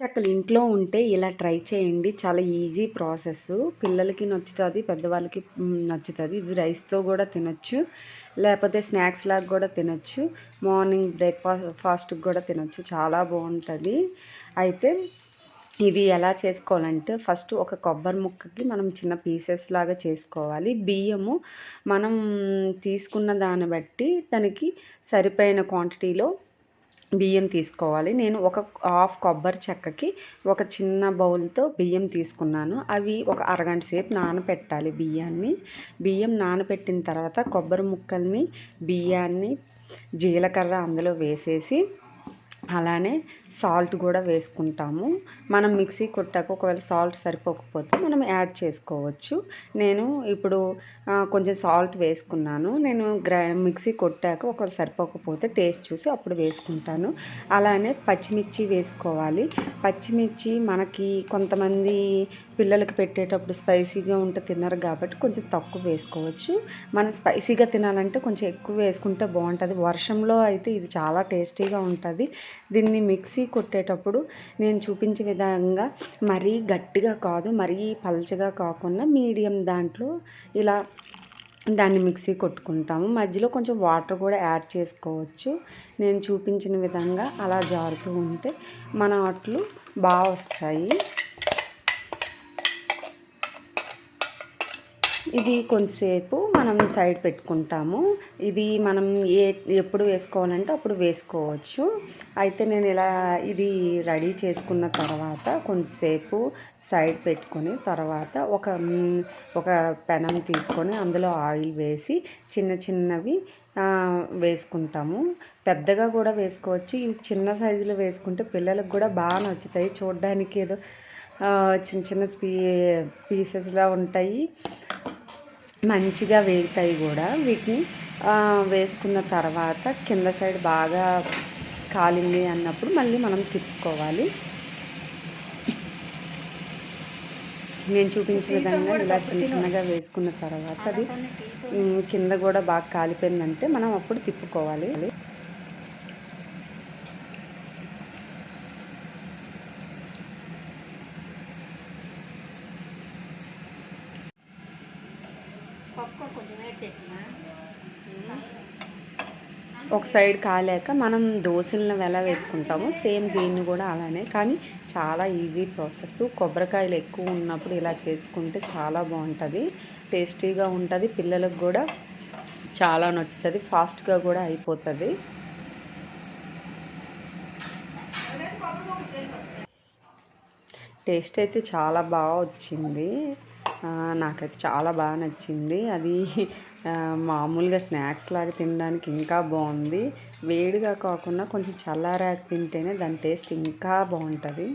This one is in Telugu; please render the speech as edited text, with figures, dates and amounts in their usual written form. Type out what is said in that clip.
చెక్కలు ఇంట్లో ఉంటే ఇలా ట్రై చేయండి. చాలా ఈజీ ప్రాసెస్. పిల్లలకి నచ్చుతుంది, పెద్దవాళ్ళకి నచ్చుతుంది. ఇది రైస్తో కూడా తినొచ్చు, లేకపోతే స్నాక్స్ లాగా కూడా తినొచ్చు, మార్నింగ్ ఫాస్ట్కి కూడా తినొచ్చు. చాలా బాగుంటుంది. అయితే ఇది ఎలా చేసుకోవాలంటే ఫస్ట్ ఒక కొబ్బరి ముక్కకి మనం చిన్న పీసెస్ లాగా చేసుకోవాలి. బియ్యము మనం తీసుకున్న దాన్ని బట్టి దానికి సరిపోయిన క్వాంటిటీలో బియ్యం తీసుకోవాలి. నేను ఒక హాఫ్ కొబ్బరి చెక్కకి ఒక చిన్న బౌల్తో బియ్యం తీసుకున్నాను. అవి ఒక అరగంట సేపు నానబెట్టాలి. బియ్యం నానబెట్టిన తర్వాత కొబ్బరి ముక్కల్ని, బియ్యాన్ని, జీలకర్ర అందులో వేసేసి అలానే సాల్ట్ కూడా వేసుకుంటాము. మనం మిక్సీ కొట్టాక ఒకవేళ సాల్ట్ సరిపోకపోతే మనం యాడ్ చేసుకోవచ్చు. నేను ఇప్పుడు కొంచెం సాల్ట్ వేసుకున్నాను. నేను మిక్సీ కొట్టాక ఒకవేళ సరిపోకపోతే టేస్ట్ చూసి అప్పుడు వేసుకుంటాను. అలానే పచ్చిమిర్చి వేసుకోవాలి. పచ్చిమిర్చి మనకి కొంతమంది పిల్లలకి పెట్టేటప్పుడు స్పైసీగా ఉంటే తినరు కాబట్టి కొంచెం తక్కువ వేసుకోవచ్చు. మనం స్పైసీగా తినాలంటే కొంచెం ఎక్కువ వేసుకుంటే బాగుంటుంది. వర్షంలో అయితే ఇది చాలా టేస్టీగా ఉంటుంది. దీన్ని మిక్సీ కొట్టేటప్పుడు నేను చూపించే విధంగా మరీ గట్టిగా కాదు, మరీ పల్చగా కాకుండా మీడియం దాంట్లో ఇలా దాన్ని మిక్సీ కొట్టుకుంటాము. మధ్యలో కొంచెం వాటర్ కూడా యాడ్ చేసుకోవచ్చు. నేను చూపించిన విధంగా అలా జారుతూ ఉంటే మన అట్లు బాగా వస్తాయి. ఇది కొంతసేపు మనం సైడ్ పెట్టుకుంటాము. ఇది మనం ఎప్పుడు వేసుకోవాలంటే అప్పుడు వేసుకోవచ్చు. అయితే నేను ఇది రెడీ చేసుకున్న తర్వాత కొంతసేపు సైడ్ పెట్టుకొని తర్వాత ఒక పెనం తీసుకొని అందులో ఆయిల్ వేసి చిన్నవి వేసుకుంటాము. పెద్దగా కూడా వేసుకోవచ్చు. ఇవి చిన్న సైజులో వేసుకుంటే పిల్లలకు కూడా బాగా నచ్చుతాయి. చూడడానికి ఏదో చిన్న పీసెస్లా ఉంటాయి, మంచిగా వేగుతాయి కూడా. వీటిని వేసుకున్న తర్వాత కింద సైడ్ బాగా కాలింది అన్నప్పుడు మళ్ళీ మనం తిప్పుకోవాలి. నేను చూపించిన విధంగా ఇలా చిన్నగా వేసుకున్న తర్వాత అది కింద కూడా బాగా కాలిపోయిందంటే మనం అప్పుడు తిప్పుకోవాలి. ఒక సైడ్ కాలేక మనం దోశలను ఎలా వేసుకుంటామో సేమ్ దీన్ని కూడా అలానే, కానీ చాలా ఈజీ ప్రాసెస్. కొబ్బరికాయలు ఎక్కువ ఉన్నప్పుడు ఇలా చేసుకుంటే చాలా బాగుంటుంది, టేస్టీగా ఉంటుంది. పిల్లలకు కూడా చాలా నచ్చుతుంది, ఫాస్ట్గా కూడా అయిపోతుంది. టేస్ట్ అయితే చాలా బాగా వచ్చింది. నాకైతే చాలా బాగా నచ్చింది. అది మామూలుగా స్నాక్స్ లాగా తినడానికి ఇంకా బాగుంది. వేడిగా కాకుండా కొంచెం చల్లారాక తింటేనే దాని టేస్ట్ ఇంకా బాగుంటుంది.